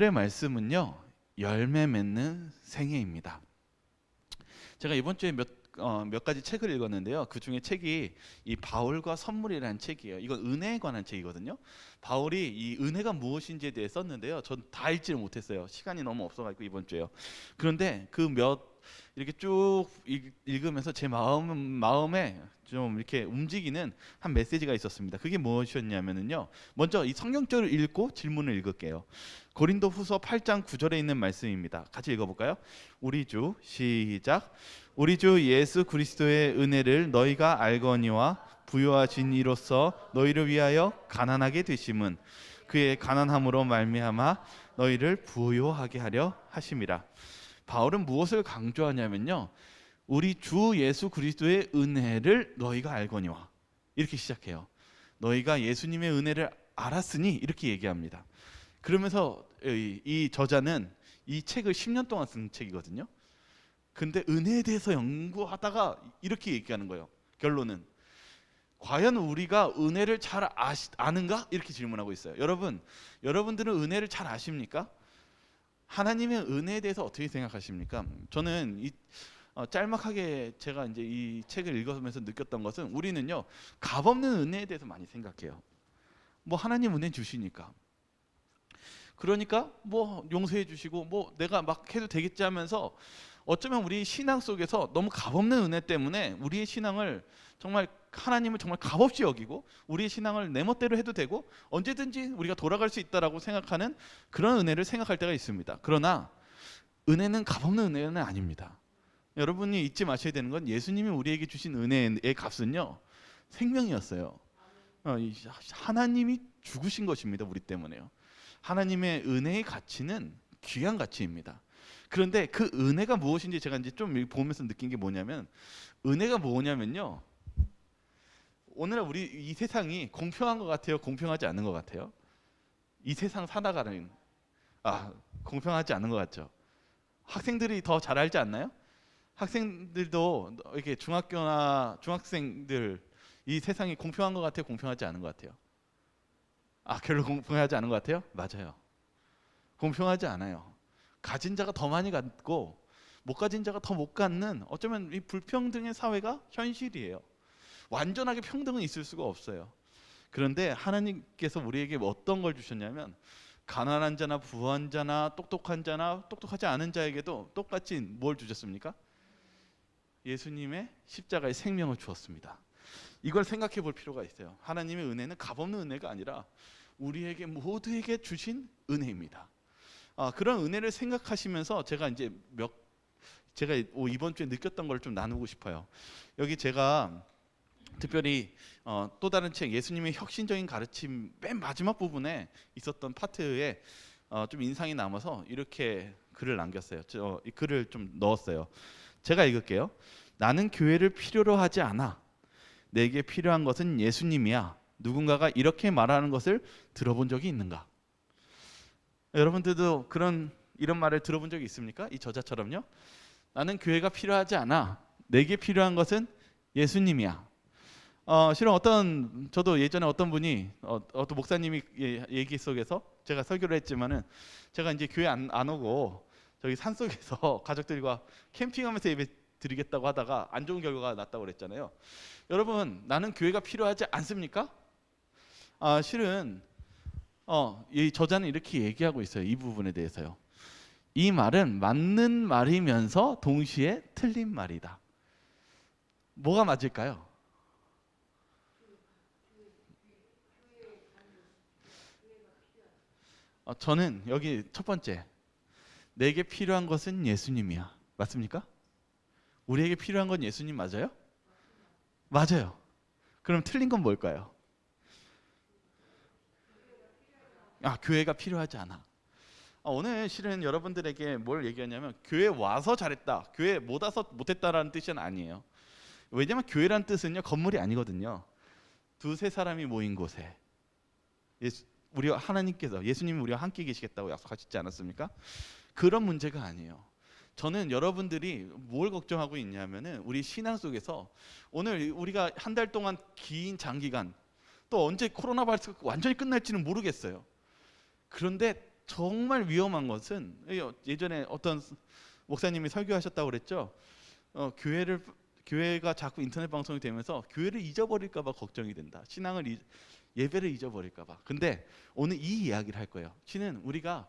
오늘의 말씀은요, 열매 맺는 생애입니다. 제가 이번 주에 몇 가지 책을 읽었는데요. 그 중에 책이 이 바울과 선물이라는 책이에요. 이건 은혜에 관한 책이거든요. 바울이 이 은혜가 무엇인지에 대해 썼는데요. 전 다 읽지를 못했어요. 시간이 너무 없어가지고 이번 주에요. 그런데 이렇게 쭉 읽으면서 제 마음에 좀 이렇게 움직이는 한 메시지가 있었습니다. 그게 무엇이었냐면요. 먼저 이 성경절을 읽고 질문을 읽을게요. 고린도후서 8장 9절에 있는 말씀입니다. 같이 읽어볼까요? 우리 주 시작. 우리 주 예수 그리스도의 은혜를 너희가 알거니와 부요하신 이로써 너희를 위하여 가난하게 되심은 그의 가난함으로 말미암아 너희를 부요하게 하려 하심이라. 바울은 무엇을 강조하냐면요, 우리 주 예수 그리스도의 은혜를 너희가 알거니와, 이렇게 시작해요. 너희가 예수님의 은혜를 알았으니, 이렇게 얘기합니다. 그러면서 이 저자는 이 책을 10년 동안 쓴 책이거든요. 근데 은혜에 대해서 연구하다가 이렇게 얘기하는 거예요. 결론은 과연 우리가 은혜를 잘 아는가? 이렇게 질문하고 있어요. 여러분들은 은혜를 잘 아십니까? 하나님의 은혜에 대해서 어떻게 생각하십니까? 저는 짤막하게 제가 이제 이 책을 읽으면서 느꼈던 것은, 우리는요, 값없는 은혜에 대해서 많이 생각해요. 뭐 하나님 은혜 주시니까, 그러니까 뭐 용서해 주시고 뭐 내가 막 해도 되겠지 하면서, 어쩌면 우리 신앙 속에서 너무 값없는 은혜 때문에 우리의 신앙을 정말, 하나님을 정말 값없이 여기고 우리의 신앙을 내 멋대로 해도 되고 언제든지 우리가 돌아갈 수 있다라고 생각하는 그런 은혜를 생각할 때가 있습니다. 그러나 은혜는 값없는 은혜는 아닙니다. 여러분이 잊지 마셔야 되는 건, 예수님이 우리에게 주신 은혜의 값은요, 생명이었어요. 하나님이 죽으신 것입니다. 우리 때문에요. 하나님의 은혜의 가치는 귀한 가치입니다. 그런데 그 은혜가 무엇인지 제가 이제 좀 보면서 느낀 게 뭐냐면, 은혜가 뭐냐면요, 오늘 우리 이 세상이 공평한 것 같아요? 공평하지 않은 것 같아요? 이 세상 살아가는, 공평하지 않은 것 같죠? 학생들이 더 잘 알지 않나요? 학생들도 이렇게 중학교나 중학생들, 이 세상이 공평한 것 같아요? 공평하지 않은 것 같아요? 별로 공평하지 않은 것 같아요? 맞아요. 공평하지 않아요. 가진 자가 더 많이 갖고 못 가진 자가 더 못 갖는, 어쩌면 이 불평등의 사회가 현실이에요. 완전하게 평등은 있을 수가 없어요. 그런데 하나님께서 우리에게 어떤 걸 주셨냐면, 가난한 자나 부한 자나 똑똑한 자나 똑똑하지 않은 자에게도 똑같이 뭘 주셨습니까? 예수님의 십자가의 생명을 주었습니다. 이걸 생각해 볼 필요가 있어요. 하나님의 은혜는 값없는 은혜가 아니라 우리에게 모두에게 주신 은혜입니다. 그런 은혜를 생각하시면서 제가 이번 주에 느꼈던 걸 좀 나누고 싶어요. 여기 제가 특별히 또 다른 책, 예수님의 혁신적인 가르침 맨 마지막 부분에 있었던 파트에 좀 인상이 남아서 이렇게 글을 남겼어요. 이 글을 좀 넣었어요. 제가 읽을게요. 나는 교회를 필요로 하지 않아. 내게 필요한 것은 예수님이야. 누군가가 이렇게 말하는 것을 들어본 적이 있는가? 여러분들도 이런 말을 들어본 적이 있습니까? 이 저자처럼요. 나는 교회가 필요하지 않아. 내게 필요한 것은 예수님이야. 실은 저도 예전에 어떤 분이, 어떤 목사님이 얘기 속에서, 제가 설교를 했지만은, 제가 이제 교회 안 오고 저기 산속에서 가족들과 캠핑하면서 예배 드리겠다고 하다가 안 좋은 결과가 났다고 그랬잖아요. 여러분, 나는 교회가 필요하지 않습니까? 실은 이 저자는 이렇게 얘기하고 있어요. 이 부분에 대해서요. 이 말은 맞는 말이면서 동시에 틀린 말이다. 뭐가 맞을까요? 저는 여기 첫 번째, 내게 필요한 것은 예수님이야. 맞습니까? 우리에게 필요한 건 예수님 맞아요? 맞아요. 그럼 틀린 건 뭘까요? 교회가 필요하지 않아. 오늘 실은 여러분들에게 뭘 얘기하냐면, 교회 와서 잘했다, 교회 못 와서 못했다라는 뜻은 아니에요. 왜냐면 교회란 뜻은요, 건물이 아니거든요. 두세 사람이 모인 곳에 우리가 하나님께서, 예수님이 우리와 함께 계시겠다고 약속하시지 않았습니까? 그런 문제가 아니에요. 저는 여러분들이 뭘 걱정하고 있냐면은, 우리 신앙 속에서 오늘 우리가 한 달 동안 긴 장기간, 또 언제 코로나 바이러스가 완전히 끝날지는 모르겠어요. 그런데 정말 위험한 것은 예전에 어떤 목사님이 설교하셨다고 그랬죠. 교회가 자꾸 인터넷 방송이 되면서 교회를 잊어버릴까 봐 걱정이 된다. 예배를 잊어버릴까 봐. 근데 오늘 이 이야기를 할 거예요. 신은 우리가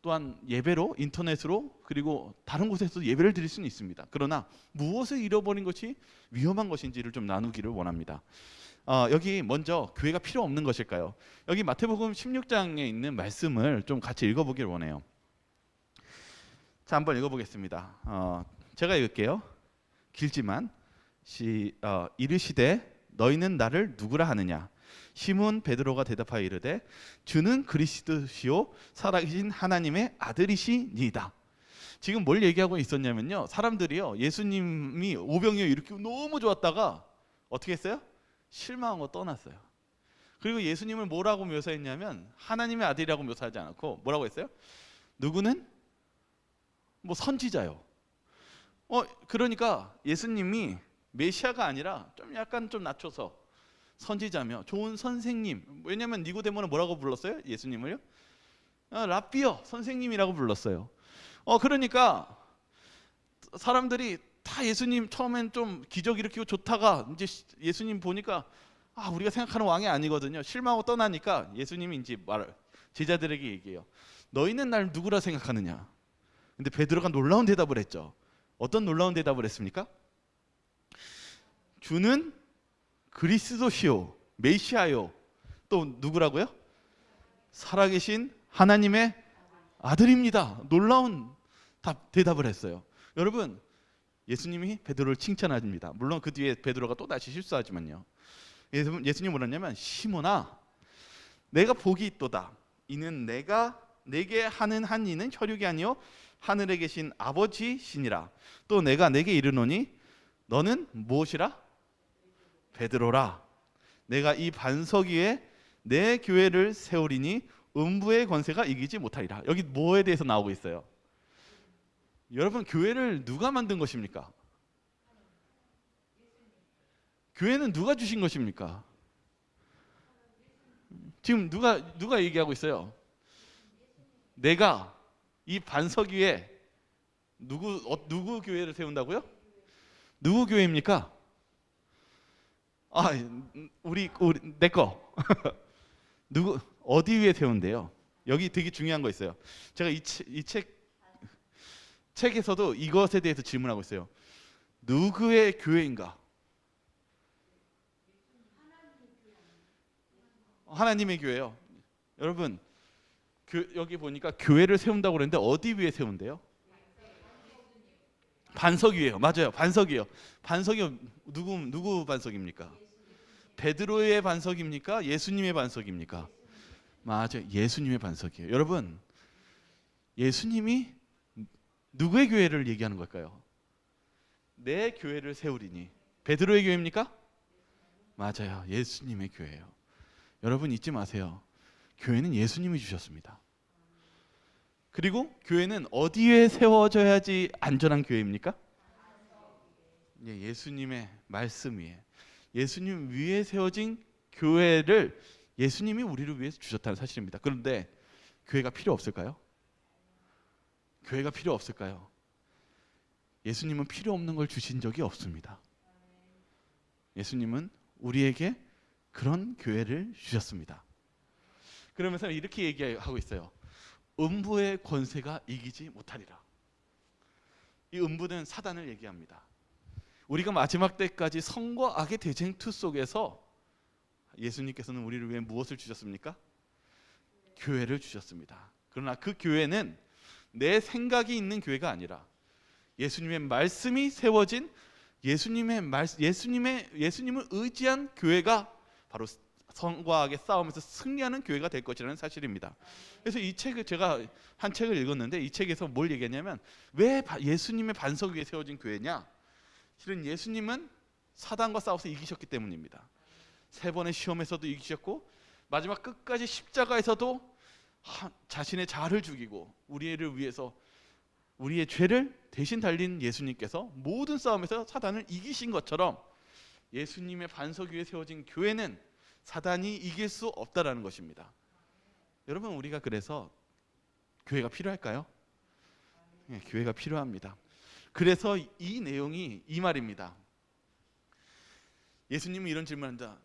또한 예배로, 인터넷으로, 그리고 다른 곳에서 예배를 드릴 수는 있습니다. 그러나 무엇을 잃어버린 것이 위험한 것인지를 좀 나누기를 원합니다. 여기 먼저 교회가 필요 없는 것일까요? 여기 마태복음 16장에 있는 말씀을 좀 같이 읽어보길 원해요. 자, 한번 읽어보겠습니다. 제가 읽을게요. 길지만 이르시되 너희는 나를 누구라 하느냐? 시몬 베드로가 대답하여 이르되 주는 그리스도시요 살아계신 하나님의 아들이시니이다. 지금 뭘 얘기하고 있었냐면요, 사람들이요 예수님이 오병이어 일으키고 너무 좋았다가 어떻게 했어요? 실망하고 떠났어요. 그리고 예수님을 뭐라고 묘사했냐면 하나님의 아들이라고 묘사하지 않고 뭐라고 했어요? 누구는 뭐 선지자요. 그러니까 예수님이 메시아가 아니라 좀 약간 좀 낮춰서 선지자며 좋은 선생님. 왜냐하면 니고데모는 뭐라고 불렀어요? 예수님을요? 랍비여, 선생님이라고 불렀어요. 그러니까 사람들이 다 예수님 처음엔 좀 기적 일으키고 좋다가 이제 예수님 보니까 우리가 생각하는 왕이 아니거든요. 실망하고 떠나니까 예수님이 이제 제자들에게 얘기해요. 너희는 날 누구라 생각하느냐? 근데 베드로가 놀라운 대답을 했죠. 어떤 놀라운 대답을 했습니까? 주는 그리스도시요 메시아요. 또 누구라고요? 살아계신 하나님의 아들입니다. 놀라운 대답을 했어요. 여러분, 예수님이 베드로를 칭찬합니다. 물론 그 뒤에 베드로가 또 다시 실수하지만요. 예수님이 뭐랬냐면 시몬아, 내가 복이 있도다. 이는 내게 하는 한 이는 혈육이 아니요 하늘에 계신 아버지시니라. 또 내가 내게 이르노니 너는 무엇이라? 베드로라. 내가 이 반석 위에 내 교회를 세우리니 음부의 권세가 이기지 못하리라. 여기 뭐에 대해서 나오고 있어요? 여러분, 교회를 누가 만든 것입니까? 교회는 누가 주신 것입니까? 지금 누가 얘기하고 있어요? 내가 이 반석 위에 누구 교회를 세운다고요? 누구 교회입니까? 내 거. 누구 어디 위에 세운대요? 여기 되게 중요한 거 있어요. 제가 이 책에서도 이것에 대해서 질문하고 있어요. 누구의 교회인가? 하나님의 교회요. 여러분, 여기 보니까 교회를 세운다고 그랬는데 어디 위에 세운대요? 반석 위에요. 맞아요. 반석이에요. 반석이 누구 반석입니까? 베드로의 반석입니까? 예수님의 반석입니까? 맞아요. 예수님의 반석이에요. 여러분, 예수님이 누구의 교회를 얘기하는 걸까요? 내 교회를 세우리니. 베드로의 교회입니까? 맞아요. 예수님의 교회예요. 여러분, 잊지 마세요. 교회는 예수님이 주셨습니다. 그리고 교회는 어디에 세워져야지 안전한 교회입니까? 예수님의 말씀 위에, 예수님 위에 세워진 교회를 예수님이 우리를 위해서 주셨다는 사실입니다. 그런데 교회가 필요 없을까요? 교회가 필요 없을까요? 예수님은 필요 없는 걸 주신 적이 없습니다. 예수님은 우리에게 그런 교회를 주셨습니다. 그러면서 이렇게 얘기하고 있어요. 음부의 권세가 이기지 못하리라. 이 음부는 사단을 얘기합니다. 우리가 마지막 때까지 성과 악의 대쟁투 속에서 예수님께서는 우리를 위해 무엇을 주셨습니까? 교회를 주셨습니다. 그러나 그 교회는 내 생각이 있는 교회가 아니라 예수님의 말씀이 세워진 예수님을 의지한 교회가 바로 성과 악의 싸움에서 승리하는 교회가 될 것이라는 사실입니다. 그래서 이 책을 제가 한 책을 읽었는데 이 책에서 뭘 얘기했냐면 왜 예수님의 반석 위에 세워진 교회냐? 실은 예수님은 사단과 싸워서 이기셨기 때문입니다. 3번의 시험에서도 이기셨고 마지막 끝까지 십자가에서도 자신의 자아를 죽이고 우리를 위해서 우리의 죄를 대신 달린 예수님께서 모든 싸움에서 사단을 이기신 것처럼 예수님의 반석 위에 세워진 교회는 사단이 이길 수 없다라는 것입니다. 여러분, 우리가 그래서 교회가 필요할까요? 네, 교회가 필요합니다. 그래서 이 내용이 이 말입니다. 예수님은 이런 질문한다.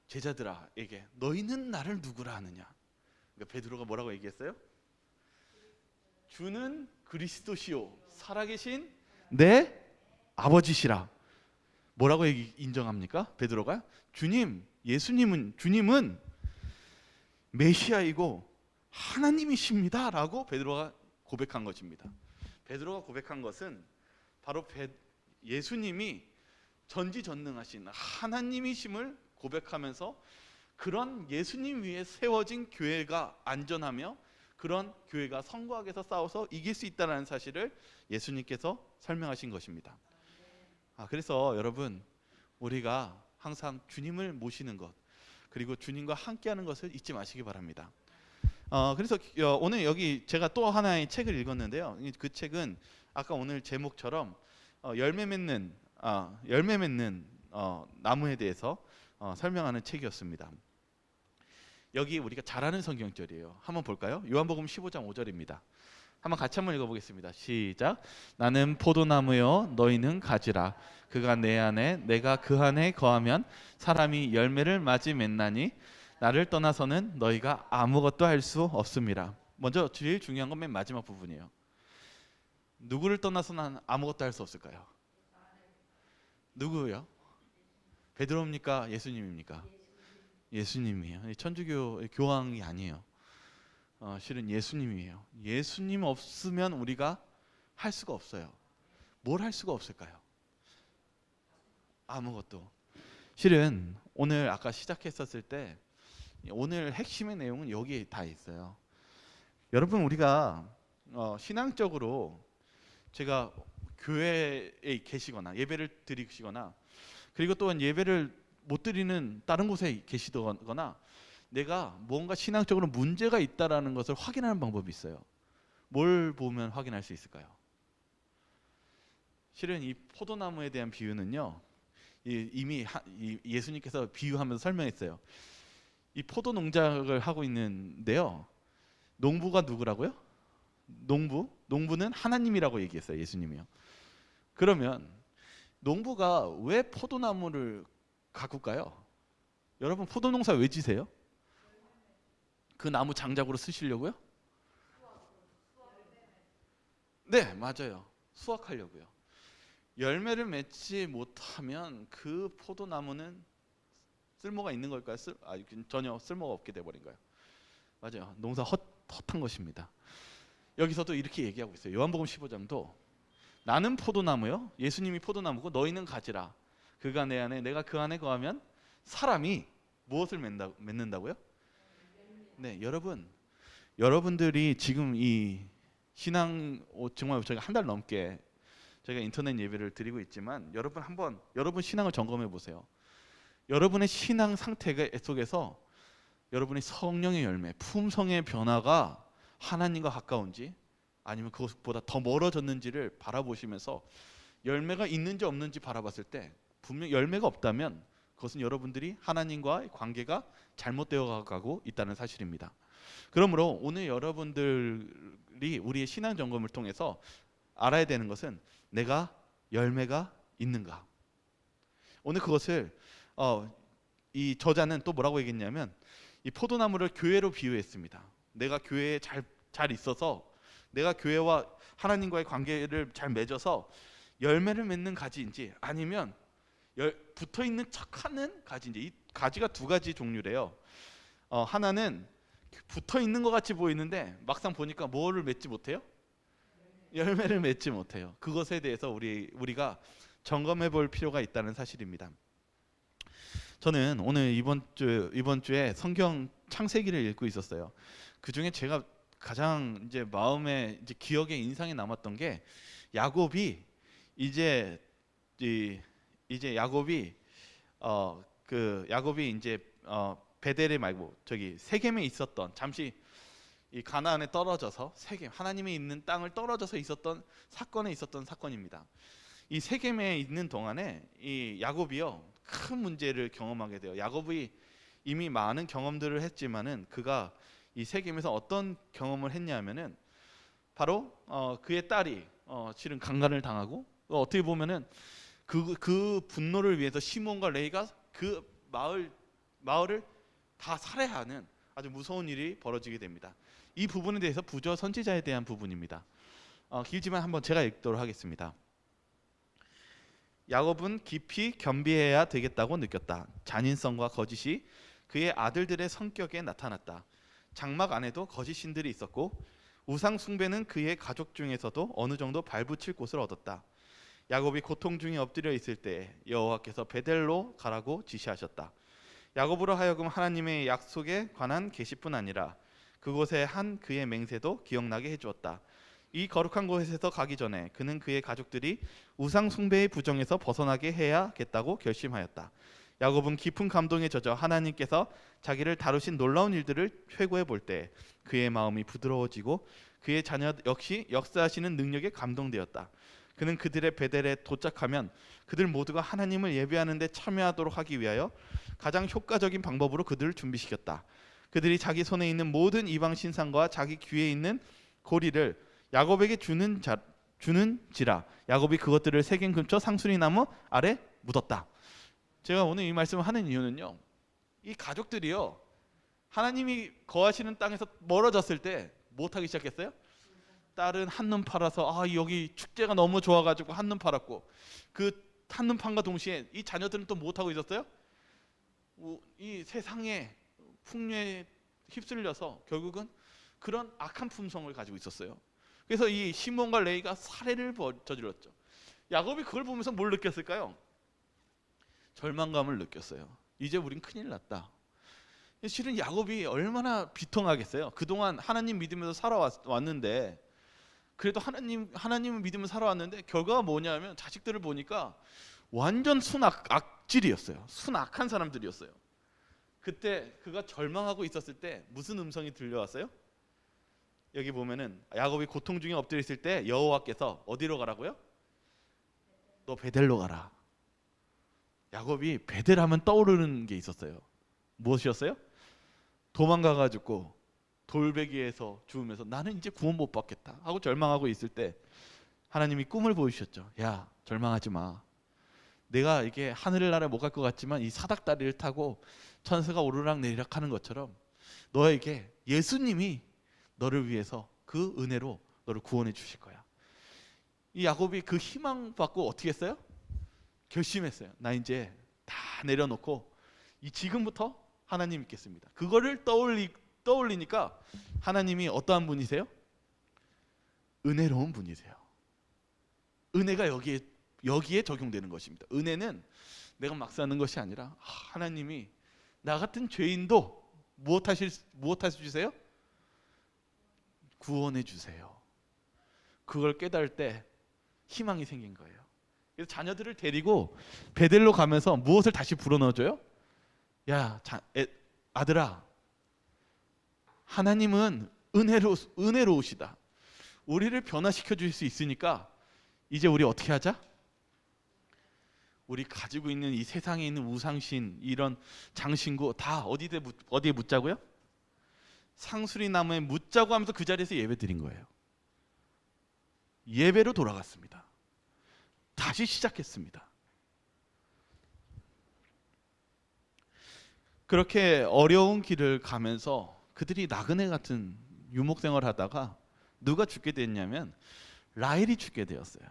제자들에게 너희는 나를 누구라 하느냐? 그러니까 베드로가 뭐라고 얘기했어요? 주는 그리스도시요 살아계신 내 아버지시라. 뭐라고 인정합니까? 베드로가 주님은 메시아이고 하나님이십니다라고 베드로가 고백한 것입니다. 베드로가 고백한 것은 바로 예수님이 전지전능하신 하나님이심을 고백하면서 그런 예수님 위에 세워진 교회가 안전하며 그런 교회가 성곽에서 싸워서 이길 수 있다는 사실을 예수님께서 설명하신 것입니다. 그래서 여러분, 우리가 항상 주님을 모시는 것, 그리고 주님과 함께하는 것을 잊지 마시기 바랍니다. 그래서 오늘 여기 제가 또 하나의 책을 읽었는데요. 그 책은 아까 오늘 제목처럼 열매 맺는 나무에 대해서 설명하는 책이었습니다. 여기 우리가 잘 아는 성경절이에요. 한번 볼까요? 요한복음 15장 5절입니다. 한번 같이 한번 읽어보겠습니다. 시작. 나는 포도나무요 너희는 가지라. 그가 내 안에 내가 그 안에 거하면 사람이 열매를 맞이 맺나니 나를 떠나서는 너희가 아무것도 할 수 없음이라. 먼저 제일 중요한 건 맨 마지막 부분이에요. 누구를 떠나서는 아무것도 할 수 없을까요? 누구요? 베드로입니까? 예수님입니까? 예수님이에요. 천주교 교황이 아니에요. 실은 예수님이에요. 예수님 없으면 우리가 할 수가 없어요. 뭘 할 수가 없을까요? 아무것도. 실은 오늘 아까 시작했었을 때 오늘 핵심의 내용은 여기에 다 있어요. 여러분, 우리가 신앙적으로 제가 교회에 계시거나 예배를 드리시거나 그리고 또한 예배를 못 드리는 다른 곳에 계시거나 내가 뭔가 신앙적으로 문제가 있다라는 것을 확인하는 방법이 있어요. 뭘 보면 확인할 수 있을까요? 실은 이 포도나무에 대한 비유는요, 이미 예수님께서 비유하면서 설명했어요. 이 포도 농작을 하고 있는데요, 농부가 누구라고요? 농부는 하나님이라고 얘기했어요. 예수님이요. 그러면 농부가 왜 포도나무를 가꿀까요? 여러분, 포도농사 왜 지세요? 그 나무 장작으로 쓰시려고요? 네, 맞아요. 수확하려고요. 열매를 맺지 못하면 그 포도나무는 쓸모가 있는 걸까요? 전혀 쓸모가 없게 돼버린 거예요. 맞아요. 농사 헛한 것입니다. 여기서도 이렇게 얘기하고 있어요. 요한복음 15장도 나는 포도나무요, 예수님이 포도나무고 너희는 가지라. 그가 내 안에 내가 그 안에 거하면 사람이 무엇을 맺는다고요? 네, 여러분들이 지금 이 신앙 정말 저희가 한 달 넘게 저희가 인터넷 예배를 드리고 있지만 여러분 신앙을 점검해 보세요. 여러분의 신앙 상태 속에서 여러분의 성령의 열매, 품성의 변화가 하나님과 가까운지 아니면 그것보다 더 멀어졌는지를 바라보시면서 열매가 있는지 없는지 바라봤을 때 분명 열매가 없다면 그것은 여러분들이 하나님과의 관계가 잘못되어 가고 있다는 사실입니다. 그러므로 오늘 여러분들이 우리의 신앙 점검을 통해서 알아야 되는 것은 내가 열매가 있는가. 오늘 그것을 이 저자는 또 뭐라고 얘기했냐면 이 포도나무를 교회로 비유했습니다. 내가 교회에 잘 있어서 내가 교회와 하나님과의 관계를 잘 맺어서 열매를 맺는 가지인지 아니면 붙어있는 척하는 가지인지. 이 가지가 두 가지 종류래요. 하나는 붙어있는 것 같이 보이는데 막상 보니까 뭐를 맺지 못해요? 열매를 맺지 못해요. 그것에 대해서 우리가 점검해 볼 필요가 있다는 사실입니다. 저는 오늘 이번 주에 성경 창세기를 읽고 있었어요. 그 중에 제가 가장 이제 마음에 이제 기억에 인상이 남았던 게 야곱이 야곱이 이제 베델에 말고 저기 세겜에 있었던, 잠시 이 가나안에 떨어져서 세겜, 하나님이 있는 땅을 떨어져서 있었던 사건입니다. 이 세겜에 있는 동안에 이 야곱이요 큰 문제를 경험하게 돼요. 야곱이 이미 많은 경험들을 했지만은 그가 이 세겜에서 어떤 경험을 했냐면은 바로 그의 딸이 실은 강간을 당하고 어떻게 보면은 그 분노를 위해서 시몬과 레이가 그 마을을 다 살해하는 아주 무서운 일이 벌어지게 됩니다. 이 부분에 대해서 부조 선지자에 대한 부분입니다. 길지만 한번 제가 읽도록 하겠습니다. 야곱은 깊이 겸비해야 되겠다고 느꼈다. 잔인성과 거짓이 그의 아들들의 성격에 나타났다. 장막 안에도 거짓 신들이 있었고 우상 숭배는 그의 가족 중에서도 어느 정도 발붙일 곳을 얻었다. 야곱이 고통 중에 엎드려 있을 때 여호와께서 베델로 가라고 지시하셨다. 야곱으로 하여금 하나님의 약속에 관한 계시뿐 아니라 그곳에 한 그의 맹세도 기억나게 해주었다. 이 거룩한 곳에서 가기 전에 그는 그의 가족들이 우상 숭배의 부정에서 벗어나게 해야겠다고 결심하였다. 야곱은 깊은 감동에 젖어 하나님께서 자기를 다루신 놀라운 일들을 회고해 볼 때 그의 마음이 부드러워지고 그의 자녀 역시 역사하시는 능력에 감동되었다. 그는 그들의 베델에 도착하면 그들 모두가 하나님을 예배하는 데 참여하도록 하기 위하여 가장 효과적인 방법으로 그들을 준비시켰다. 그들이 자기 손에 있는 모든 이방 신상과 자기 귀에 있는 고리를 야곱에게 주는지라 야곱이 그것들을 세겜 근처 상수리 나무 아래 묻었다. 제가 오늘 이 말씀을 하는 이유는요, 이 가족들이요 하나님이 거하시는 땅에서 멀어졌을 때 못하기 시작했어요. 딸은 한눈 팔아서 여기 축제가 너무 좋아가지고 한눈 팔았고 그 한눈 판과 동시에 이 자녀들은 또 못하고 있었어요. 이 세상의 풍류에 휩쓸려서 결국은 그런 악한 품성을 가지고 있었어요. 그래서 이 시몬과 레이가 살해를 저질렀죠. 야곱이 그걸 보면서 뭘 느꼈을까요? 절망감을 느꼈어요. 이제 우린 큰일 났다. 실은 야곱이 얼마나 비통하겠어요. 그동안 하나님 믿으면서 살아왔는데 그래도 하나님을 믿으면서 살아왔는데 결과가 뭐냐면 자식들을 보니까 완전 악질이었어요. 순악한 사람들이었어요. 그때 그가 절망하고 있었을 때 무슨 음성이 들려왔어요? 여기 보면은 야곱이 고통 중에 엎드려 있을 때 여호와께서 어디로 가라고요? 너 베델로 가라. 야곱이 베델하면 떠오르는 게 있었어요. 무엇이었어요? 도망가가지고 돌베개에서 죽으면서 나는 이제 구원 못 받겠다 하고 절망하고 있을 때 하나님이 꿈을 보이셨죠. 야, 절망하지 마. 내가 이게 하늘을 날아 못 갈 것 같지만 이 사닥다리를 타고 천사가 오르락 내리락 하는 것처럼 너에게 예수님이 너를 위해서 그 은혜로 너를 구원해 주실 거야. 이 야곱이 그 희망 받고 어떻게 했어요? 결심했어요. 나 이제 다 내려놓고 지금부터 하나님 믿겠습니다. 그거를 떠올리니까 하나님이 어떠한 분이세요? 은혜로운 분이세요. 은혜가 여기에 적용되는 것입니다. 은혜는 내가 막 사는 것이 아니라 하나님이 나 같은 죄인도 무엇 하시주세요? 구원해 주세요. 그걸 깨달을 때 희망이 생긴 거예요. 그래서 자녀들을 데리고 베델로 가면서 무엇을 다시 불어넣어줘요? 야, 아들아, 하나님은 은혜로우시다. 우리를 변화시켜 주실 수 있으니까 이제 우리 어떻게 하자? 우리 가지고 있는 이 세상에 있는 우상신, 이런 장신구 다 어디에 묻자고요? 상수리 나무에 묻자고 하면서 그 자리에서 예배 드린 거예요. 예배로 돌아갔습니다. 다시 시작했습니다. 그렇게 어려운 길을 가면서 그들이 나그네 같은 유목 생활을 하다가 누가 죽게 됐냐면 라헬이 죽게 되었어요.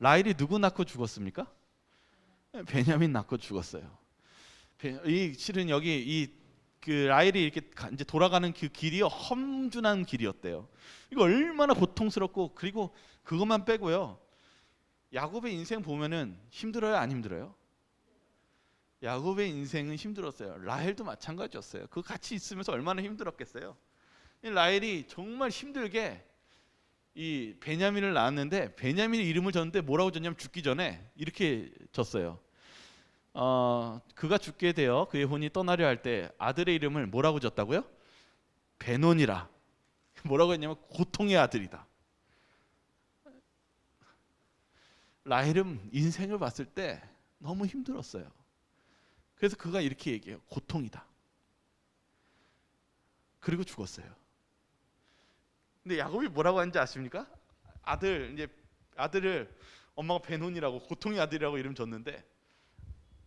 라헬이 누구 낳고 죽었습니까? 베냐민 낳고 죽었어요. 실은 여기 그 라헬이 이렇게 이제 돌아가는 그 길이 험준한 길이었대요. 이거 얼마나 고통스럽고, 그리고 그것만 빼고요. 야곱의 인생 보면은 힘들어요, 안 힘들어요? 야곱의 인생은 힘들었어요. 라헬도 마찬가지였어요. 그 같이 있으면서 얼마나 힘들었겠어요. 라헬이 정말 힘들게 이 베냐민을 낳았는데 베냐민의 이름을 줬는데 뭐라고 줬냐면 죽기 전에 이렇게 줬어요. 그가 죽게 되어 그의 혼이 떠나려 할 때 아들의 이름을 뭐라고 줬다고요? 베논이라. 뭐라고 했냐면 고통의 아들이다. 라헬은 인생을 봤을 때 너무 힘들었어요. 그래서 그가 이렇게 얘기해요. 고통이다. 그리고 죽었어요. 근데 야곱이 뭐라고 하는지 아십니까? 아들을 엄마가 베논이라고, 고통의 아들이라고 이름 줬는데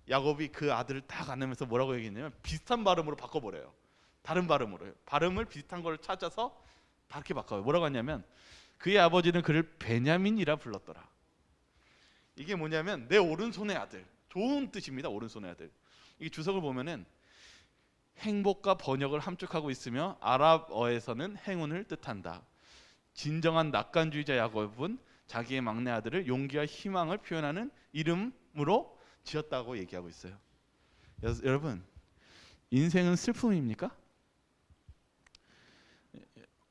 야곱이 그 아들을 딱 안으면서 뭐라고 얘기했냐면 비슷한 발음으로 바꿔버려요. 다른 발음으로요. 발음을 비슷한 걸 찾아서 다르게 바꿔요. 뭐라고 하냐면 그의 아버지는 그를 베냐민이라 불렀더라. 이게 뭐냐면 내 오른손의 아들, 좋은 뜻입니다. 오른손의 아들. 이 주석을 보면은 행복과 번역을 함축하고 있으며 아랍어에서는 행운을 뜻한다. 진정한 낙관주의자 야곱은 자기의 막내 아들을 용기와 희망을 표현하는 이름으로 지었다고 얘기하고 있어요. 여러분, 인생은 슬픔입니까?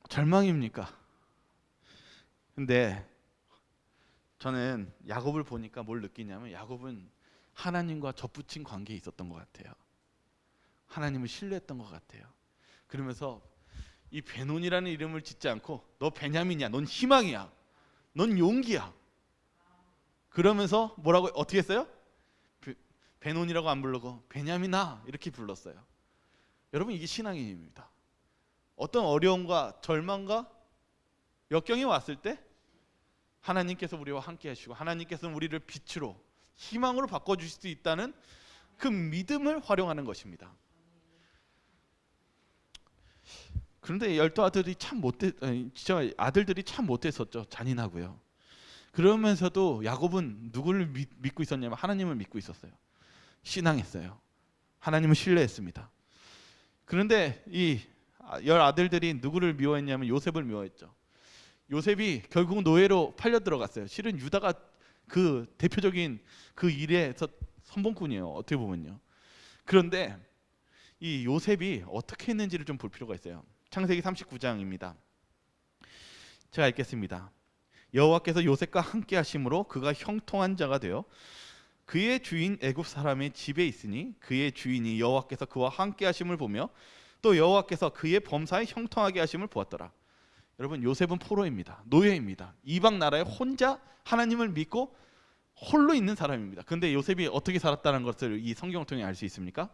절망입니까? 근데 저는 야곱을 보니까 뭘 느끼냐면 야곱은 하나님과 접붙인 관계에 있었던 것 같아요. 하나님을 신뢰했던 것 같아요. 그러면서 이 베논이라는 이름을 짓지 않고 너 베냐민이야, 넌 희망이야, 넌 용기야. 그러면서 뭐라고 어떻게 했어요? 베논이라고 안 부르고 베냐민아 이렇게 불렀어요. 여러분, 이게 신앙의 힘입니다. 어떤 어려움과 절망과 역경이 왔을 때 하나님께서 우리와 함께 하시고 하나님께서는 우리를 빛으로, 희망으로 바꿔주실 수 있다는 그 믿음을 활용하는 것입니다. 그런데 12아들이 진짜 아들들이 참 못했었죠. 잔인하고요. 그러면서도 야곱은 누구를 믿고 있었냐면 하나님을 믿고 있었어요. 신앙했어요. 하나님을 신뢰했습니다. 그런데 이 10아들들이 누구를 미워했냐면 요셉을 미워했죠. 요셉이 결국 노예로 팔려 들어갔어요. 실은 유다가 그 대표적인 그 일에서 선봉꾼이에요. 어떻게 보면요. 그런데 이 요셉이 어떻게 했는지를 좀 볼 필요가 있어요. 창세기 39장입니다. 제가 읽겠습니다. 여호와께서 요셉과 함께 하심으로 그가 형통한 자가 되어 그의 주인 애굽 사람의 집에 있으니 그의 주인이 여호와께서 그와 함께 하심을 보며 또 여호와께서 그의 범사에 형통하게 하심을 보았더라. 여러분, 요셉은 포로입니다. 노예입니다. 이방 나라에 혼자 하나님을 믿고 홀로 있는 사람입니다. 그런데 요셉이 어떻게 살았다는 것을 이 성경을 통해 알 수 있습니까?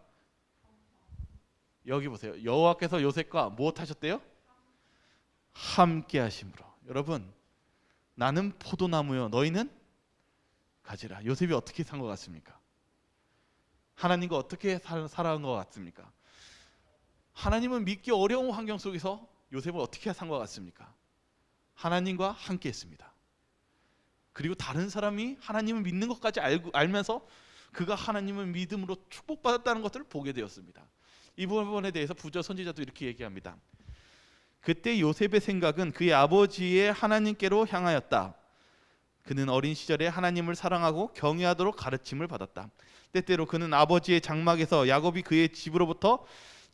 여기 보세요. 여호와께서 요셉과 무엇 하셨대요? 함께 하심으로. 여러분, 나는 포도나무요 너희는 가지라. 요셉이 어떻게 산 것 같습니까? 하나님과 어떻게 살아간 것 같습니까? 하나님을 믿기 어려운 환경 속에서 요셉은 어떻게 산 것 같습니까? 하나님과 함께 했습니다. 그리고 다른 사람이 하나님을 믿는 것까지 알면서 그가 하나님을 믿음으로 축복받았다는 것을 보게 되었습니다. 이 부분에 대해서 부저 선지자도 이렇게 얘기합니다. 그때 요셉의 생각은 그의 아버지의 하나님께로 향하였다. 그는 어린 시절에 하나님을 사랑하고 경외하도록 가르침을 받았다. 때때로 그는 아버지의 장막에서 야곱이 그의 집으로부터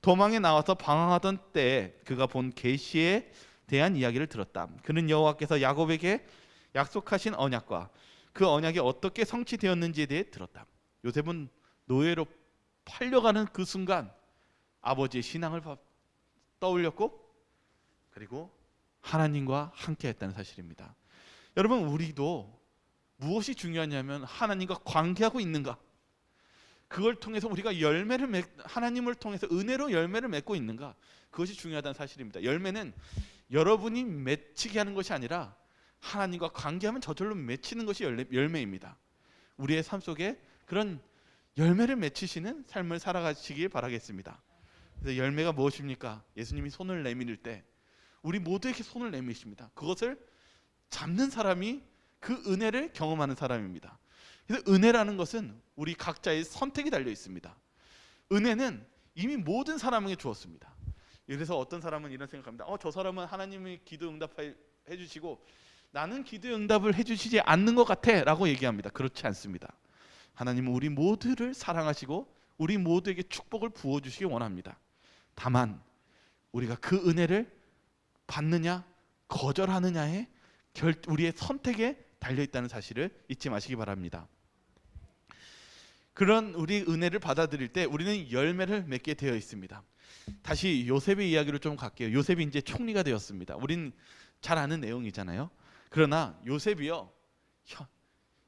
도망에 나와서 방황하던 때에 그가 본 계시에 대한 이야기를 들었다. 그는 여호와께서 야곱에게 약속하신 언약과 그 언약이 어떻게 성취되었는지에 대해 들었다. 요셉은 노예로 팔려가는 그 순간 아버지의 신앙을 떠올렸고 그리고 하나님과 함께했다는 사실입니다. 여러분, 우리도 무엇이 중요하냐면 하나님과 관계하고 있는가, 그걸 통해서 우리가 하나님을 통해서 은혜로 열매를 맺고 있는가, 그것이 중요하다는 사실입니다. 열매는 여러분이 맺히게 하는 것이 아니라 하나님과 관계하면 저절로 맺히는 것이 열매입니다. 우리의 삶 속에 그런 열매를 맺히시는 삶을 살아가시길 바라겠습니다. 그래서 열매가 무엇입니까? 예수님이 손을 내밀 때 우리 모두에게 손을 내미십니다. 그것을 잡는 사람이 그 은혜를 경험하는 사람입니다. 그래서 은혜라는 것은 우리 각자의 선택이 달려 있습니다. 은혜는 이미 모든 사람에게 주었습니다. 그래서 어떤 사람은 이런 생각합니다. 저 사람은 하나님이 기도 응답해 주시고 나는 기도 응답을 해주시지 않는 것 같아 라고 얘기합니다. 그렇지 않습니다. 하나님은 우리 모두를 사랑하시고 우리 모두에게 축복을 부어주시기 원합니다. 다만 우리가 그 은혜를 받느냐 거절하느냐에 우리의 선택에 달려있다는 사실을 잊지 마시기 바랍니다. 그런 우리 은혜를 받아들일 때 우리는 열매를 맺게 되어 있습니다. 다시 요셉의 이야기로 좀 갈게요. 요셉이 이제 총리가 되었습니다. 우린 잘 아는 내용이잖아요. 그러나 요셉이요,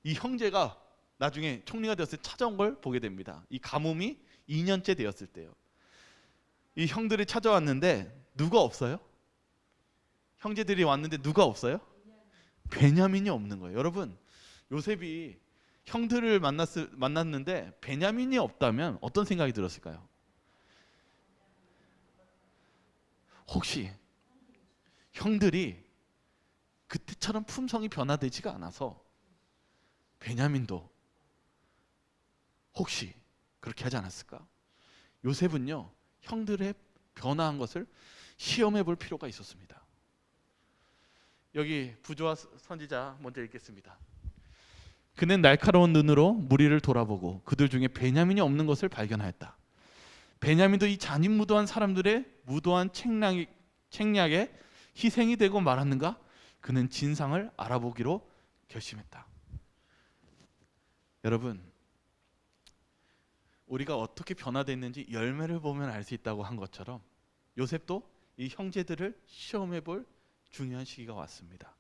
이 형제가 나중에 총리가 되었을 때 찾아온 걸 보게 됩니다. 이 가뭄이 2년째 되었을 때요. 이 형들이 찾아왔는데 누가 없어요? 형제들이 왔는데 누가 없어요? 베냐민이 없는 거예요. 여러분, 요셉이 형들을 만났는데 베냐민이 없다면 어떤 생각이 들었을까요? 혹시 형들이 그때처럼 품성이 변화되지가 않아서 베냐민도 혹시 그렇게 하지 않았을까? 요셉은요, 형들의 변화한 것을 시험해 볼 필요가 있었습니다. 여기 부조와 선지자 먼저 읽겠습니다. 그는 날카로운 눈으로 무리를 돌아보고 그들 중에 베냐민이 없는 것을 발견하였다. 베냐민도 이 잔인무도한 사람들의 무도한 책략에 희생이 되고 말았는가? 그는 진상을 알아보기로 결심했다. 여러분, 우리가 어떻게 변화됐는지 열매를 보면 알 수 있다고 한 것처럼 요셉도 이 형제들을 시험해 볼 중요한 시기가 왔습니다.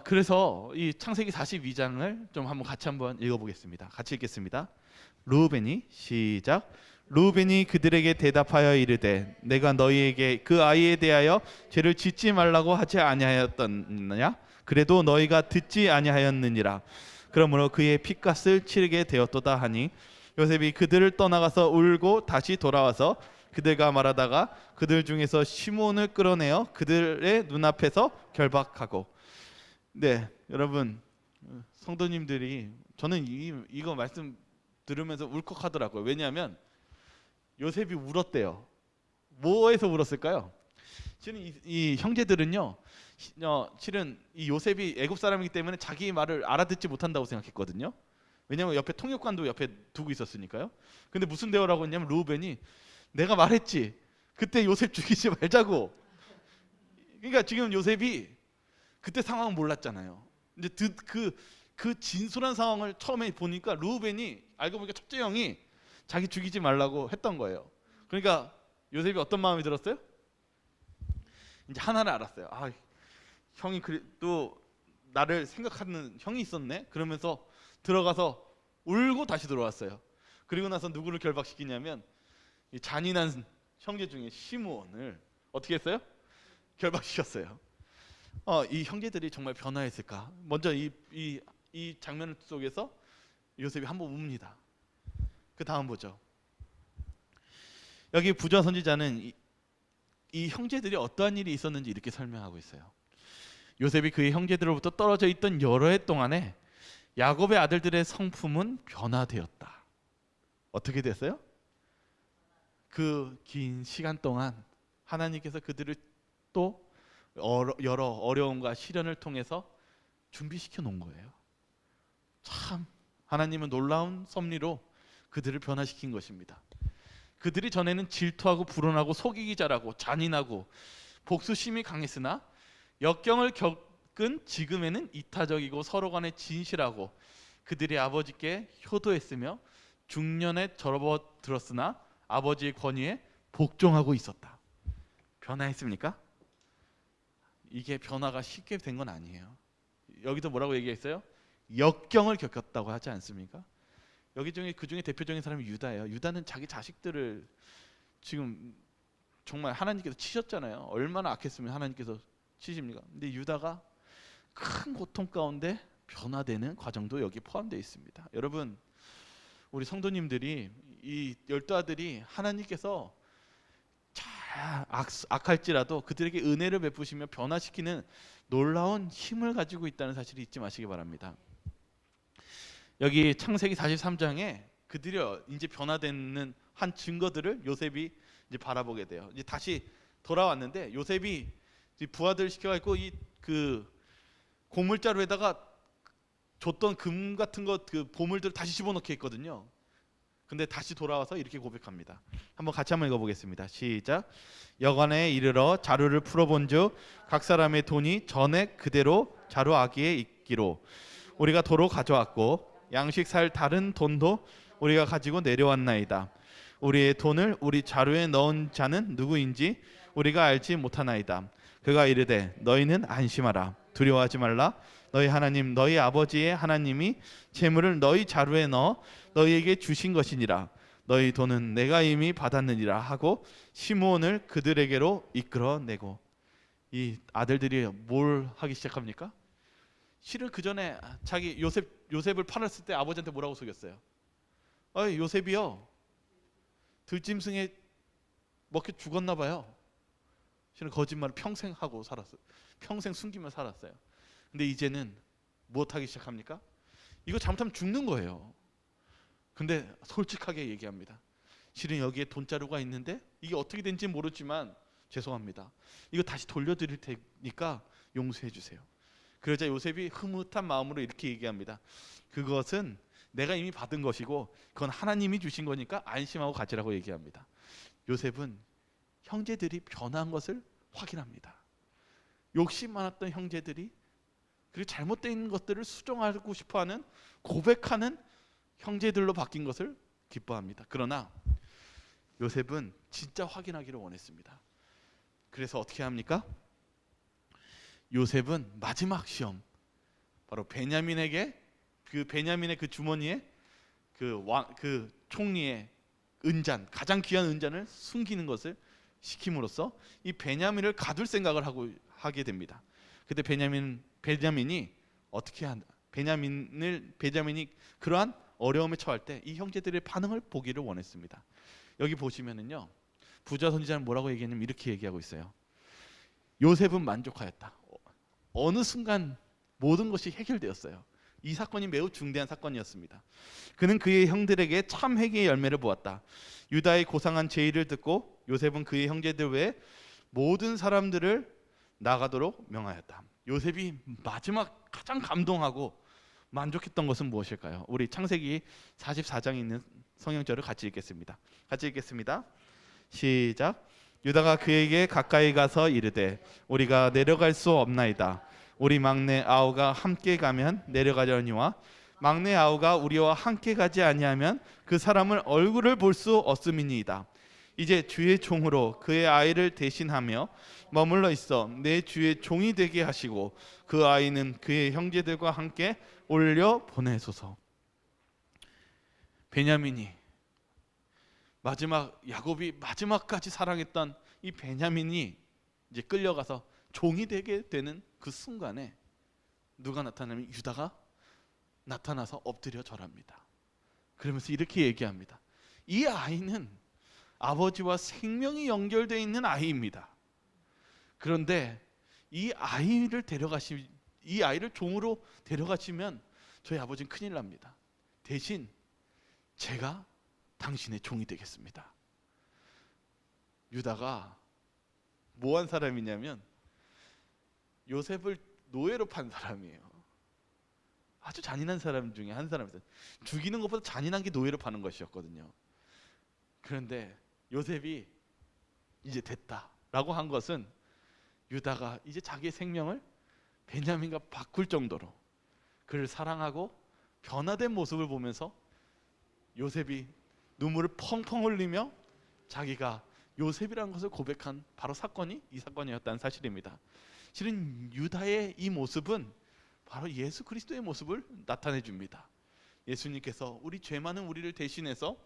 그래서 이 창세기 42장을 좀 같이 한번 읽어보겠습니다. 같이 읽겠습니다. 르우벤이 시작. 르우벤이 그들에게 대답하여 이르되 내가 너희에게 그 아이에 대하여 죄를 짓지 말라고 하지 아니하였느냐? 그래도 너희가 듣지 아니하였느니라. 그러므로 그의 핏값을 치르게 되었도다 하니 요셉이 그들을 떠나가서 울고 다시 돌아와서 그들과 말하다가 그들 중에서 시몬을 끌어내어 그들의 눈앞에서 결박하고. 네, 여러분, 성도님들이 저는 이거 말씀 들으면서 울컥하더라고요. 왜냐하면 요셉이 울었대요. 뭐에서 울었을까요? 실은 이 형제들은요, 실은 이 요셉이 애굽 사람이기 때문에 자기 말을 알아듣지 못한다고 생각했거든요. 왜냐하면 옆에 통역관도 옆에 두고 있었으니까요. 근데 무슨 대화라고 했냐면 르우벤이 내가 말했지, 그때 요셉 죽이지 말자고. 그러니까 지금 요셉이 그때 상황은 몰랐잖아요. 근데 그 진솔한 상황을 처음에 보니까 르우벤이 알고 보니까 첫째 형이 자기 죽이지 말라고 했던 거예요. 그러니까 요셉이 어떤 마음이 들었어요? 이제 하나를 알았어요. 아, 형이 또 나를 생각하는 형이 있었네. 그러면서 들어가서 울고 다시 들어왔어요. 그리고 나서 누구를 결박시키냐면 이 잔인한 형제 중에 시므온을 어떻게 했어요? 결박시켰어요. 이 형제들이 정말 변화했을까? 먼저 이 장면 속에서 요셉이 한번 웁니다. 그 다음 보죠. 여기 부조와 선지자는 이 형제들이 어떠한 일이 있었는지 이렇게 설명하고 있어요. 요셉이 그의 형제들로부터 떨어져 있던 여러 해 동안에 야곱의 아들들의 성품은 변화되었다. 어떻게 됐어요? 그 긴 시간 동안 하나님께서 그들을 또 여러 어려움과 시련을 통해서 준비시켜 놓은 거예요. 참 하나님은 놀라운 섭리로 그들을 변화시킨 것입니다. 그들이 전에는 질투하고 불온하고 속이기 잘하고 잔인하고 복수심이 강했으나 역경을 겪은 지금에는 이타적이고 서로 간에 진실하고 그들의 아버지께 효도했으며 중년에 접어들었으나 아버지의 권위에 복종하고 있었다. 변화했습니까? 이게 변화가 쉽게 된 건 아니에요. 여기도 뭐라고 얘기했어요? 역경을 겪었다고 하지 않습니까? 여기 중에 그 중에 대표적인 사람이 유다예요. 유다는 자기 자식들을 지금 정말 하나님께서 치셨잖아요. 얼마나 악했으면 하나님께서 치십니까? 근데 유다가 큰 고통 가운데 변화되는 과정도 여기 포함되어 있습니다. 여러분, 우리 성도님들이 이 12아들이 하나님께서 잘 악할지라도 그들에게 은혜를 베푸시며 변화시키는 놀라운 힘을 가지고 있다는 사실을 잊지 마시기 바랍니다. 여기 창세기 43장에 그들이 이제 변화되는 한 증거들을 요셉이 이제 바라보게 돼요. 이제 다시 돌아왔는데 요셉이 부하들 시켜가지고 그 고물자루에다가 줬던 금 같은 것 그 보물들을 다시 집어넣게 했거든요. 근데 다시 돌아와서 이렇게 고백합니다. 한번 같이 한번 읽어보겠습니다. 시작. 여관에 이르러 자루를 풀어본즉 각 사람의 돈이 전액 그대로 자루 아기에 있기로 우리가 도로 가져왔고 양식 살 다른 돈도 우리가 가지고 내려왔나이다. 우리의 돈을 우리 자루에 넣은 자는 누구인지 우리가 알지 못하나이다. 그가 이르되 너희는 안심하라. 두려워하지 말라. 너희 하나님 너희 아버지의 하나님이 재물을 너희 자루에 넣어 너희에게 주신 것이니라. 너희 돈은 내가 이미 받았느니라 하고 시므온을 그들에게로 이끌어내고. 이 아들들이 뭘 하기 시작합니까? 실은 그 전에 자기 요셉을 팔았을 때 아버지한테 뭐라고 속였어요? 어이 요셉이요, 들짐승에 먹혀 죽었나 봐요. 실은 거짓말을 평생 하고 살았어요. 평생 숨기며 살았어요. 근데 이제는 무엇 하기 시작합니까? 이거 잘못하면 죽는 거예요. 근데 솔직하게 얘기합니다. 실은 여기에 돈자루가 있는데 이게 어떻게 된지 모르지만 죄송합니다. 이거 다시 돌려드릴 테니까 용서해 주세요. 그러자 요셉이 흐뭇한 마음으로 이렇게 얘기합니다. 그것은 내가 이미 받은 것이고 그건 하나님이 주신 거니까 안심하고 가지라고 얘기합니다. 요셉은 형제들이 변한 것을 확인합니다. 욕심 많았던 형제들이, 그리고 잘못된 것들을 수정하고 싶어하는, 고백하는 형제들로 바뀐 것을 기뻐합니다. 그러나 요셉은 진짜 확인하기를 원했습니다. 그래서 어떻게 합니까? 요셉은 마지막 시험, 바로 베냐민에게, 베냐민의 그 주머니에 그 총리의 은잔, 가장 귀한 은잔을 숨기는 것을 시킴으로써 이 베냐민을 가둘 생각을 하게 됩니다. 그때 베냐민이 어떻게 한다? 베냐민이 그러한 어려움에 처할 때 이 형제들의 반응을 보기를 원했습니다. 여기 보시면은요, 부자 선지자는 뭐라고 얘기하냐면 이렇게 얘기하고 있어요. 요셉은 만족하였다. 어느 순간 모든 것이 해결되었어요. 이 사건이 매우 중대한 사건이었습니다. 그는 그의 형들에게 참 회개의 열매를 보았다. 유다의 고상한 제의를 듣고 요셉은 그의 형제들 외에 모든 사람들을 나가도록 명하였다. 요셉이 마지막 가장 감동하고 만족했던 것은 무엇일까요? 우리 창세기 44장에 있는 성경절을 같이 읽겠습니다. 시작. 유다가 그에게 가까이 가서 이르되 우리가 내려갈 수 없나이다. 우리 막내 아우가 함께 가면 내려가려니와 막내 아우가 우리와 함께 가지 아니하면 그 사람을 얼굴을 볼 수 없음이니이다. 이제 주의 종으로 그의 아이를 대신하며 머물러 있어 내 주의 종이 되게 하시고 그 아이는 그의 형제들과 함께 올려 보내소서. 베냐민이 야곱이 마지막까지 사랑했던 이 베냐민이 이제 끌려가서 종이 되게 되는 그 순간에 누가 나타나면 유다가 나타나서 엎드려 절합니다. 그러면서 이렇게 얘기합니다. 이 아이는 아버지와 생명이 연결되어 있는 아이입니다. 그런데 이 아이를 종으로 데려가시면 저희 아버지는 큰일 납니다. 대신 제가 당신의 종이 되겠습니다. 유다가 뭐한 사람이냐면 요셉을 노예로 판 사람이에요. 아주 잔인한 사람 중에 한 사람이었어요. 죽이는 것보다 잔인한 게 노예로 파는 것이었거든요. 그런데 요셉이 이제 됐다라고 한 것은 유다가 이제 자기의 생명을 베냐민과 바꿀 정도로 그를 사랑하고 변화된 모습을 보면서 요셉이 눈물을 펑펑 흘리며 자기가 요셉이라는 것을 고백한 바로 사건이 이 사건이었다는 사실입니다. 실은 유다의 이 모습은 바로 예수 그리스도의 모습을 나타내 줍니다. 예수님께서 우리 죄 많은 우리를 대신해서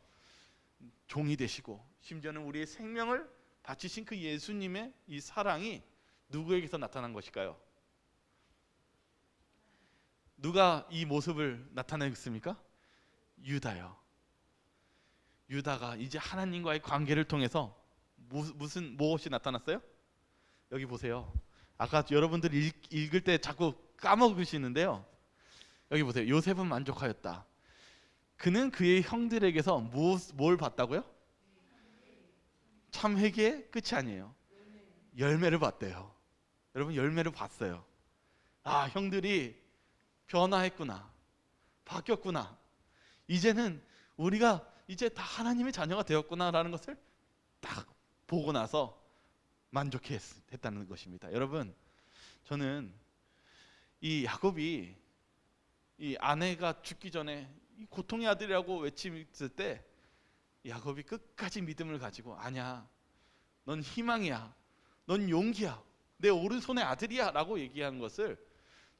종이 되시고 심지어는 우리의 생명을 바치신 그 예수님의 이 사랑이 누구에게서 나타난 것일까요? 누가 이 모습을 나타냈습니까? 유다요. 유다가 이제 하나님과의 관계를 통해서 무엇이 나타났어요? 여기 보세요. 아까 여러분들 읽을 때 자꾸 까먹으시는데요. 여기 보세요. 요셉은 만족하였다. 그는 그의 형들에게서 뭘 봤다고요? 참 회개의 끝이 아니에요. 열매를 봤대요. 여러분 열매를 봤어요. 아, 형들이 변화했구나. 바뀌었구나. 이제는 우리가 이제 다 하나님의 자녀가 되었구나라는 것을 딱 보고 나서 만족했다는 것입니다. 여러분, 저는 이 야곱이 이 아내가 죽기 전에 이 고통의 아들이라고 외쳤을 때 야곱이 끝까지 믿음을 가지고 아니야, 넌 희망이야, 넌 용기야, 내 오른손의 아들이야 라고 얘기한 것을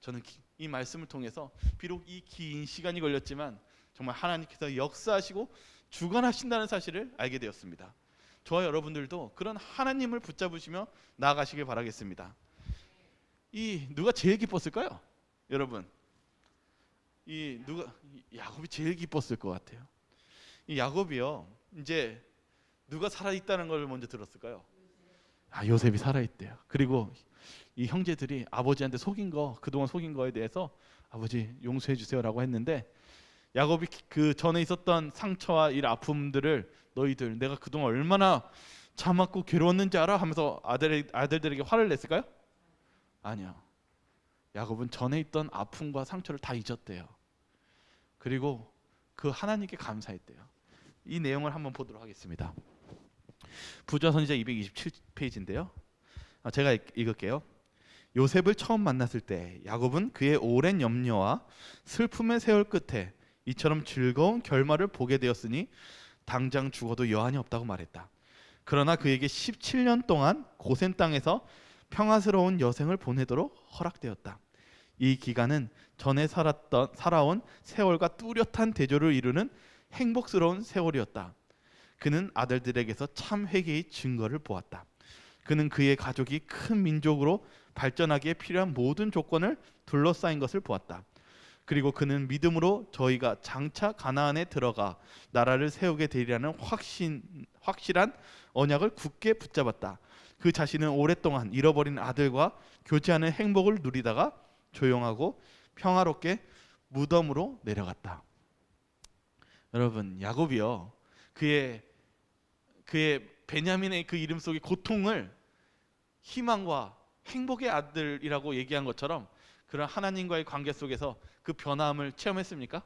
저는 이 말씀을 통해서 비록 이 긴 시간이 걸렸지만 정말 하나님께서 역사하시고 주관하신다는 사실을 알게 되었습니다. 저와 여러분들도 그런 하나님을 붙잡으시며 나아가시길 바라겠습니다. 누가 제일 기뻤을까요? 여러분, 야곱이 제일 기뻤을 것 같아요. 이 야곱이요, 이제 누가 살아있다는 걸 먼저 들었을까요? 요셉이 살아있대요. 그리고 이 형제들이 아버지한테 그동안 속인 거에 대해서 아버지 용서해 주세요라고 했는데, 야곱이 그 전에 있었던 상처와 이 아픔들을 너희들 내가 그동안 얼마나 참았고 괴로웠는지 알아? 하면서 아들들에게 화를 냈을까요? 아니요. 야곱은 전에 있던 아픔과 상처를 다 잊었대요. 그리고 그 하나님께 감사했대요. 이 내용을 한번 보도록 하겠습니다. 부조선지자 227페이지인데요. 제가 읽을게요. 요셉을 처음 만났을 때 야곱은 그의 오랜 염려와 슬픔의 세월 끝에 이처럼 즐거운 결말을 보게 되었으니 당장 죽어도 여한이 없다고 말했다. 그러나 그에게 17년 동안 고센 땅에서 평화스러운 여생을 보내도록 허락되었다. 이 기간은 전에 살아온 세월과 뚜렷한 대조를 이루는 행복스러운 세월이었다. 그는 아들들에게서 참 회개의 증거를 보았다. 그는 그의 가족이 큰 민족으로 발전하기에 필요한 모든 조건을 둘러싸인 것을 보았다. 그리고 그는 믿음으로 저희가 장차 가나안에 들어가 나라를 세우게 되리라는 확실한 언약을 굳게 붙잡았다. 그 자신은 오랫동안 잃어버린 아들과 교제하는 행복을 누리다가 조용하고 평화롭게 무덤으로 내려갔다. 여러분, 야곱이요, 그의 베냐민의 그 이름 속의 고통을 희망과 행복의 아들이라고 얘기한 것처럼 그런 하나님과의 관계 속에서 그 변함을 체험했습니까?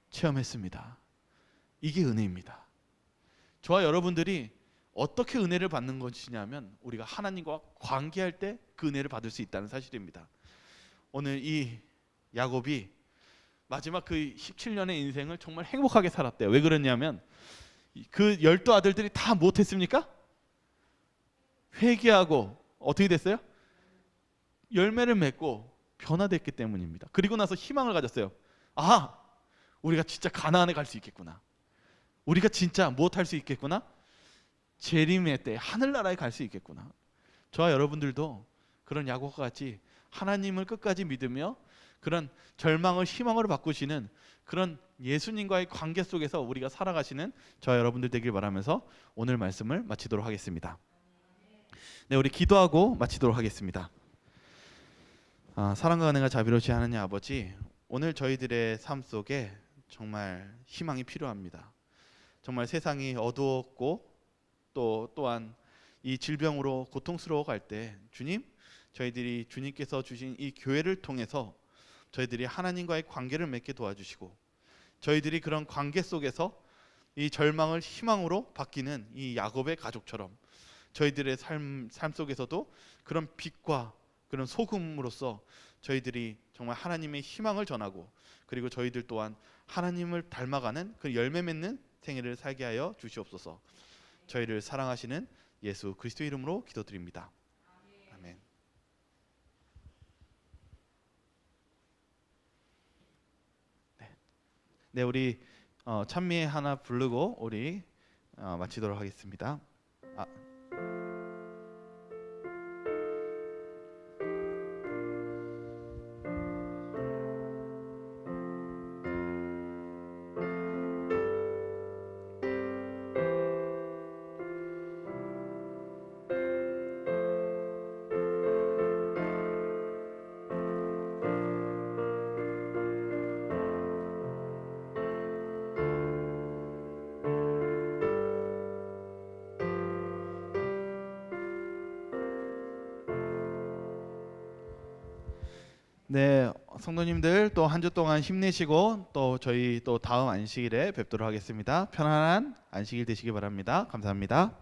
체험했습니다. 이게 은혜입니다. 저와 여러분들이 어떻게 은혜를 받는 것이냐면 우리가 하나님과 관계할 때 그 은혜를 받을 수 있다는 사실입니다. 오늘 이 야곱이 마지막 그 17년의 인생을 정말 행복하게 살았대요. 왜 그러냐면 그 12아들들이 다 못했습니까? 회개하고 어떻게 됐어요? 열매를 맺고 변화됐기 때문입니다. 그리고 나서 희망을 가졌어요. 우리가 진짜 가나안에 갈 수 있겠구나. 우리가 진짜 무엇할 수 있겠구나. 재림의 때 하늘나라에 갈 수 있겠구나. 저와 여러분들도 그런 야곱과 같이 하나님을 끝까지 믿으며 그런 절망을 희망으로 바꾸시는 그런 예수님과의 관계 속에서 우리가 살아가시는 저와 여러분들 되길 바라면서 오늘 말씀을 마치도록 하겠습니다. 네, 우리 기도하고 마치도록 하겠습니다. 사랑과 은혜가 자비로우신 하나님 아버지, 오늘 저희들의 삶 속에 정말 희망이 필요합니다. 정말 세상이 어두웠고 또한 이 질병으로 고통스러워갈 때 주님, 저희들이 주님께서 주신 이 교회를 통해서 저희들이 하나님과의 관계를 맺게 도와주시고 저희들이 그런 관계 속에서 이 절망을 희망으로 바뀌는 이 야곱의 가족처럼 저희들의 삶 속에서도 그런 빛과 그런 소금으로서 저희들이 정말 하나님의 희망을 전하고 그리고 저희들 또한 하나님을 닮아가는 그 열매 맺는 생애를 살게 하여 주시옵소서. 저희를 사랑하시는 예수 그리스도 이름으로 기도드립니다. 아멘. 네, 우리 찬미 하나 부르고 우리 마치도록 하겠습니다. 네, 성도님들 또 한 주 동안 힘내시고 또 저희 또 다음 안식일에 뵙도록 하겠습니다. 편안한 안식일 되시기 바랍니다. 감사합니다.